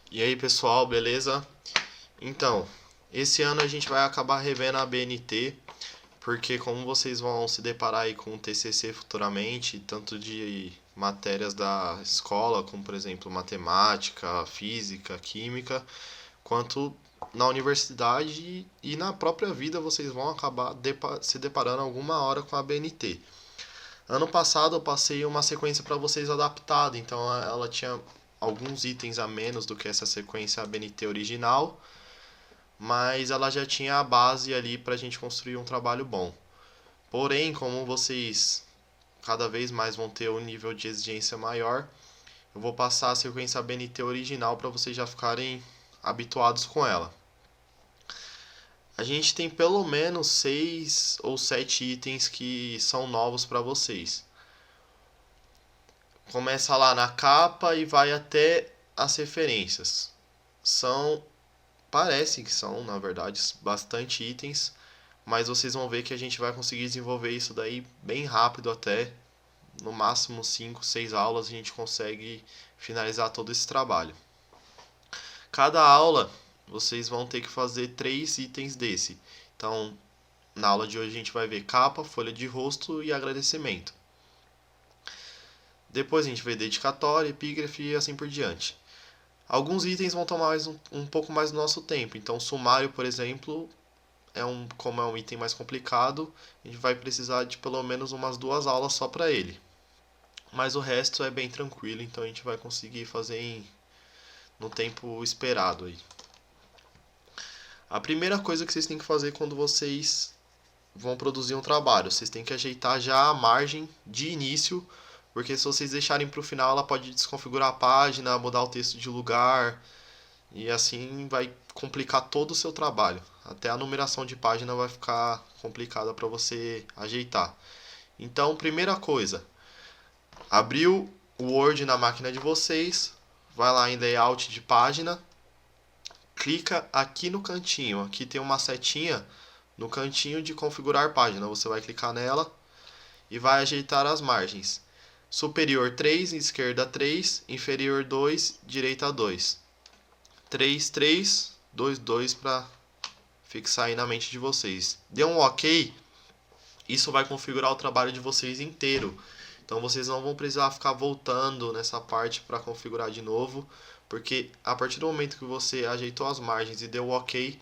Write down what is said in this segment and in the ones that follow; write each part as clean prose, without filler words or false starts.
E aí pessoal, beleza? Então, esse ano a gente vai acabar revendo a BNT, porque como vocês vão se deparar aí com o TCC futuramente, tanto de matérias da escola, como por exemplo matemática, física, química, quanto na universidade e na própria vida vocês vão acabar se deparando alguma hora com a BNT. Ano passado eu passei uma sequência para vocês adaptada, então ela tinha alguns itens a menos do que essa sequência BNT original, mas ela já tinha a base ali para a gente construir um trabalho bom. Porém, como vocês cada vez mais vão ter um nível de exigência maior, eu vou passar a sequência BNT original para vocês já ficarem habituados com ela. A gente tem pelo menos 6 ou 7 itens que são novos para vocês. Começa lá na capa e vai até as referências. Parece que são, na verdade, bastante itens, mas vocês vão ver que a gente vai conseguir desenvolver isso daí bem rápido até, no máximo 5, 6 aulas a gente consegue finalizar todo esse trabalho. Cada aula vocês vão ter que fazer 3 itens desse. Então, na aula de hoje a gente vai ver capa, folha de rosto e agradecimento. Depois a gente vê dedicatória, epígrafe e assim por diante. Alguns itens vão tomar um pouco mais do nosso tempo. Então, sumário, por exemplo, como é um item mais complicado, a gente vai precisar de pelo menos umas 2 aulas só para ele. Mas o resto é bem tranquilo, então a gente vai conseguir fazer no tempo esperado aí. A primeira coisa que vocês têm que fazer quando vocês vão produzir um trabalho, vocês têm que ajeitar já a margem de início, porque se vocês deixarem para o final, ela pode desconfigurar a página, mudar o texto de lugar, e assim vai complicar todo o seu trabalho. Até a numeração de página vai ficar complicada para você ajeitar. Então, primeira coisa, abriu o Word na máquina de vocês, vai lá em Layout de página, clica aqui no cantinho, aqui tem uma setinha no cantinho de configurar página, você vai clicar nela e vai ajeitar as margens. Superior 3, esquerda 3, inferior 2, direita 2. 3, 3, 2, 2 para fixar aí na mente de vocês. Deu um OK, isso vai configurar o trabalho de vocês inteiro. Então vocês não vão precisar ficar voltando nessa parte para configurar de novo, porque a partir do momento que você ajeitou as margens e deu OK,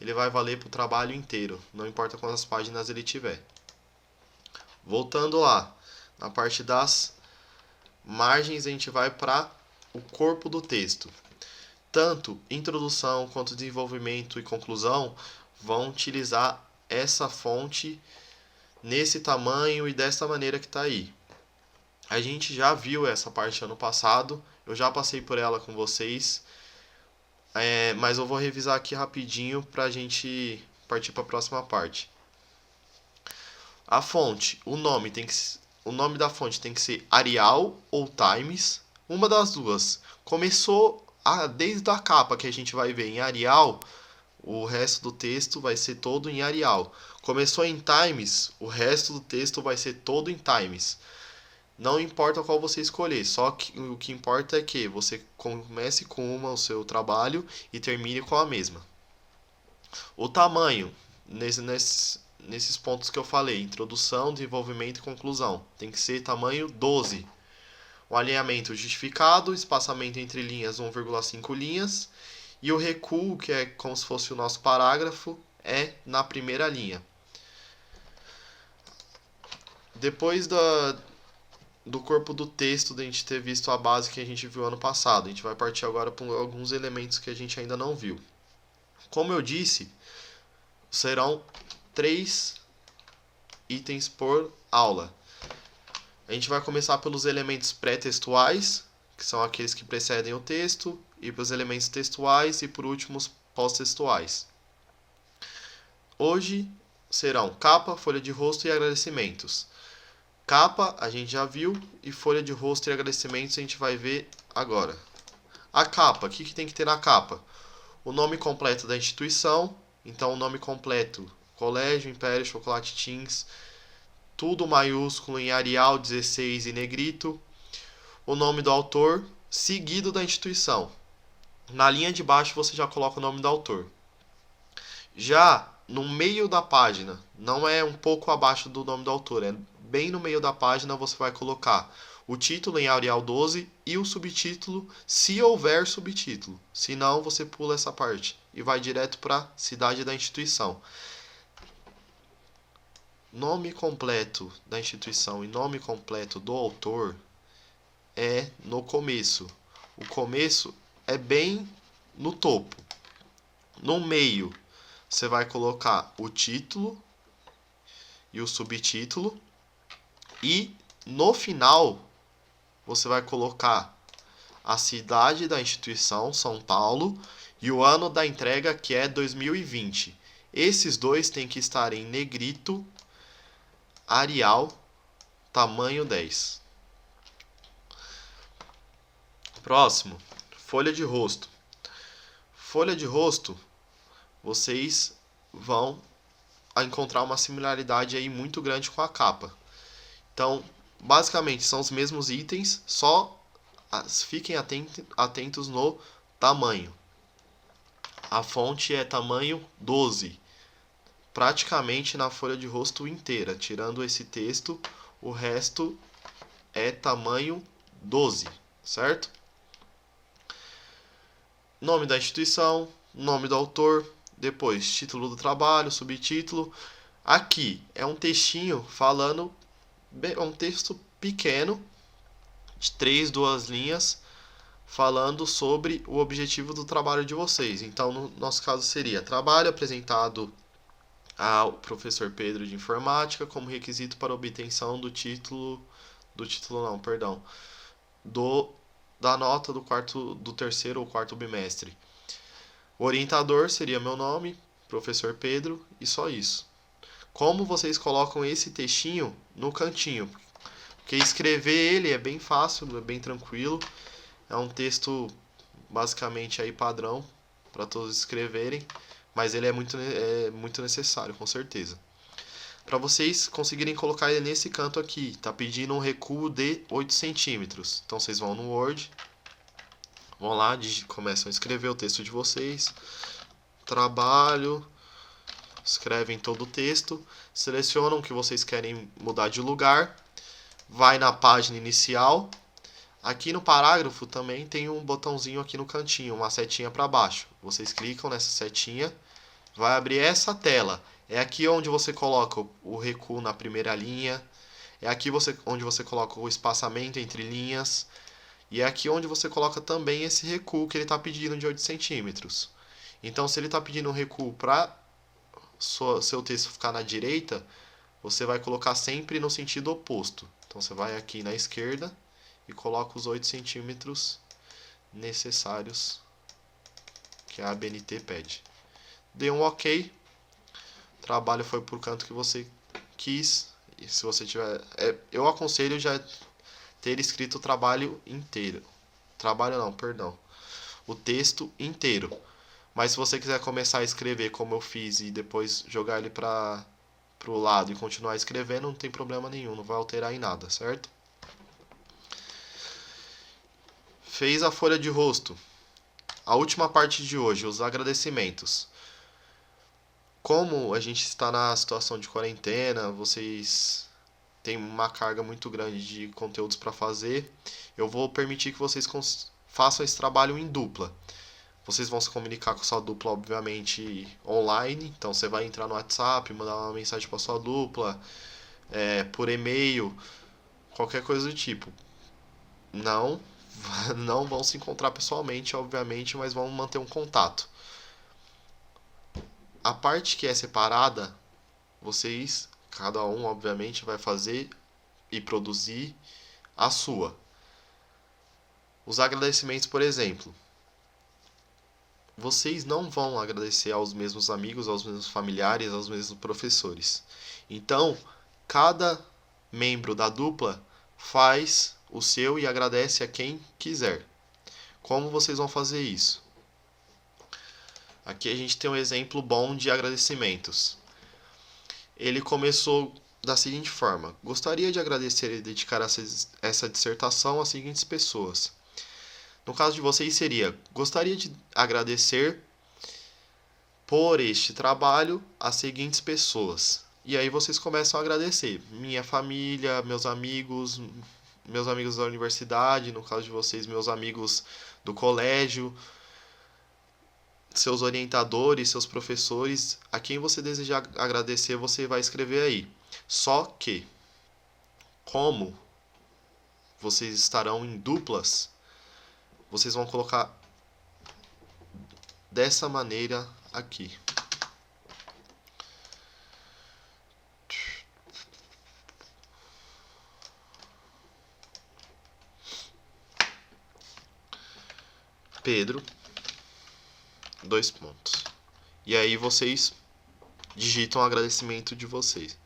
ele vai valer para o trabalho inteiro, não importa quantas páginas ele tiver. Voltando lá, na parte das margens a gente vai para o corpo do texto. Tanto introdução quanto desenvolvimento e conclusão vão utilizar essa fonte nesse tamanho e dessa maneira que está aí. A gente já viu essa parte ano passado, eu já passei por ela com vocês, mas eu vou revisar aqui rapidinho para a gente partir para a próxima parte. A fonte, o nome da fonte tem que ser Arial ou Times, uma das duas. Começou desde a capa que a gente vai ver em Arial, o resto do texto vai ser todo em Arial. Começou em Times, o resto do texto vai ser todo em Times. Não importa qual você escolher, só que o que importa é que você comece com o seu trabalho e termine com a mesma. O tamanho, nesses pontos que eu falei, introdução, desenvolvimento e conclusão, tem que ser tamanho 12. O alinhamento justificado, espaçamento entre linhas 1,5 linhas e o recuo, que é como se fosse o nosso parágrafo, é na primeira linha. Depois do corpo do texto, da gente ter visto a base que a gente viu ano passado, a gente vai partir agora para alguns elementos que a gente ainda não viu. Como eu disse, serão 3 itens por aula. A gente vai começar pelos elementos pré-textuais, que são aqueles que precedem o texto, e pelos elementos textuais e por último os pós-textuais. Hoje serão capa, folha de rosto e agradecimentos. Capa a gente já viu e folha de rosto e agradecimentos a gente vai ver agora. A capa, o que tem que ter na capa? O nome completo da instituição, então o nome completo, Colégio Império Chocolate Teens, tudo maiúsculo em Arial 16 e negrito. O nome do autor, seguido da instituição. Na linha de baixo você já coloca o nome do autor. Já no meio da página, não é um pouco abaixo do nome do autor, é bem no meio da página você vai colocar o título em Arial 12 e o subtítulo, se houver subtítulo. Se não, você pula essa parte e vai direto para a cidade da instituição. Nome completo da instituição e nome completo do autor é no começo. O começo é bem no topo. No meio, você vai colocar o título e o subtítulo. E no final, você vai colocar a cidade da instituição, São Paulo, e o ano da entrega, que é 2020. Esses dois têm que estar em negrito, Arial, tamanho 10. Próximo, folha de rosto. Folha de rosto, vocês vão encontrar uma similaridade aí muito grande com a capa. Então, basicamente são os mesmos itens, só fiquem atentos no tamanho. A fonte é tamanho 12, praticamente na folha de rosto inteira, tirando esse texto, o resto é tamanho 12, certo? Nome da instituição, nome do autor, depois título do trabalho, subtítulo. Aqui é um textinho falando, um texto pequeno, de 3, 2 linhas, falando sobre o objetivo do trabalho de vocês. Então, no nosso caso seria trabalho apresentado ao professor Pedro de Informática como requisito para obtenção da nota do terceiro ou quarto bimestre. O orientador seria meu nome, professor Pedro, e só isso. Como vocês colocam esse textinho no cantinho? Porque escrever ele é bem fácil, é bem tranquilo. É um texto basicamente aí padrão para todos escreverem, mas ele é muito necessário, com certeza. Para vocês conseguirem colocar ele nesse canto aqui, tá pedindo um recuo de 8 centímetros. Então vocês vão no Word, vão lá, começam a escrever o texto de vocês, trabalho, escrevem todo o texto, selecionam o que vocês querem mudar de lugar, vai na página inicial. Aqui no parágrafo também tem um botãozinho aqui no cantinho, uma setinha para baixo. Vocês clicam nessa setinha, vai abrir essa tela. É aqui onde você coloca o recuo na primeira linha, é aqui onde você coloca o espaçamento entre linhas, e é aqui onde você coloca também esse recuo que ele está pedindo de 8 centímetros. Então, se ele está pedindo um recuo para seu texto ficar na direita, você vai colocar sempre no sentido oposto. Então, você vai aqui na esquerda e coloca os 8 centímetros necessários que a ABNT pede. Dê um OK. O trabalho foi por canto que você quis. E se você tiver, eu aconselho já ter escrito o trabalho inteiro. Trabalho não, perdão. O texto inteiro. Mas se você quiser começar a escrever como eu fiz e depois jogar ele para o lado e continuar escrevendo, não tem problema nenhum, não vai alterar em nada, certo? Fez a folha de rosto. A última parte de hoje, os agradecimentos. Como a gente está na situação de quarentena, vocês têm uma carga muito grande de conteúdos para fazer, eu vou permitir que vocês façam esse trabalho em dupla. Vocês vão se comunicar com sua dupla, obviamente, online. Então você vai entrar no WhatsApp, mandar uma mensagem para sua dupla, por e-mail, qualquer coisa do tipo. Não, não vão se encontrar pessoalmente, obviamente, mas vão manter um contato. A parte que é separada, vocês, cada um, obviamente, vai fazer e produzir a sua. Os agradecimentos, por exemplo. Vocês não vão agradecer aos mesmos amigos, aos mesmos familiares, aos mesmos professores. Então, cada membro da dupla faz o seu e agradece a quem quiser. Como vocês vão fazer isso? Aqui a gente tem um exemplo bom de agradecimentos. Ele começou da seguinte forma: gostaria de agradecer e dedicar essa dissertação às seguintes pessoas: No caso de vocês seria: gostaria de agradecer por este trabalho as seguintes pessoas. E aí vocês começam a agradecer: minha família, meus amigos da universidade, no caso de vocês, meus amigos do colégio, seus orientadores, seus professores, a quem você desejar agradecer, você vai escrever aí. Só que, como vocês estarão em duplas, vocês vão colocar dessa maneira aqui. Pedro, dois pontos. E aí vocês digitam o agradecimento de vocês.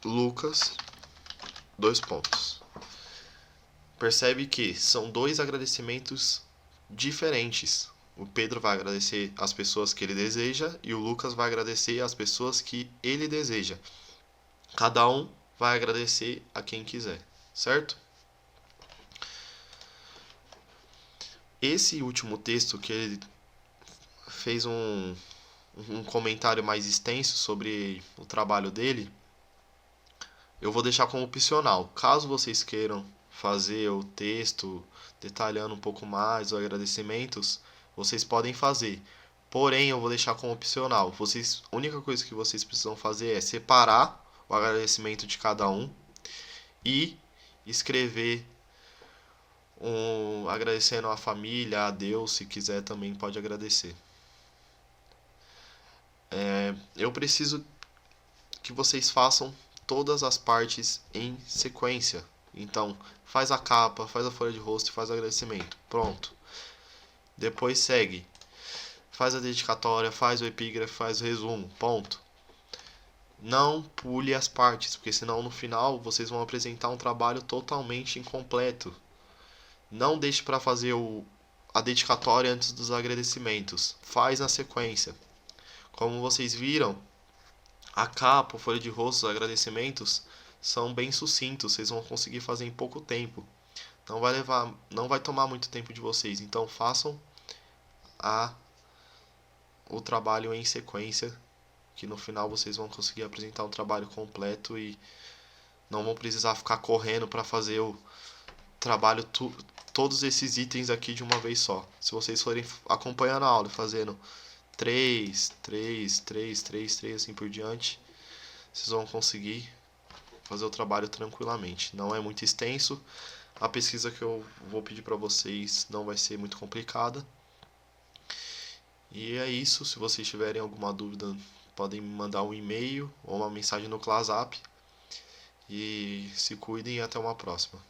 Lucas, dois pontos. Percebe que são dois agradecimentos diferentes. O Pedro vai agradecer as pessoas que ele deseja e o Lucas vai agradecer as pessoas que ele deseja. Cada um vai agradecer a quem quiser, certo? Esse último texto que ele fez um comentário mais extenso sobre o trabalho dele, eu vou deixar como opcional. Caso vocês queiram fazer o texto detalhando um pouco mais os agradecimentos, vocês podem fazer. Porém, eu vou deixar como opcional. A única coisa que vocês precisam fazer é separar o agradecimento de cada um e escrever agradecendo à família, a Deus, se quiser também pode agradecer. Eu preciso que vocês façam todas as partes em sequência. Então, faz a capa, faz a folha de rosto e faz o agradecimento. Pronto. Depois segue. Faz a dedicatória, faz o epígrafe, faz o resumo. Ponto. Não pule as partes, porque senão no final vocês vão apresentar um trabalho totalmente incompleto. Não deixe para fazer a dedicatória antes dos agradecimentos. Faz na sequência. Como vocês viram, a capa, a folha de rosto, os agradecimentos são bem sucintos. Vocês vão conseguir fazer em pouco tempo. Não vai tomar muito tempo de vocês. Então façam o trabalho em sequência, que no final vocês vão conseguir apresentar um trabalho completo e não vão precisar ficar correndo para fazer o trabalho todos esses itens aqui de uma vez só. Se vocês forem acompanhando a aula, fazendo 3, 3, 3, 3, 3 assim por diante, vocês vão conseguir fazer o trabalho tranquilamente. Não é muito extenso. A pesquisa que eu vou pedir para vocês não vai ser muito complicada. E é isso. Se vocês tiverem alguma dúvida, podem me mandar um e-mail ou uma mensagem no ClassApp. E se cuidem e até uma próxima.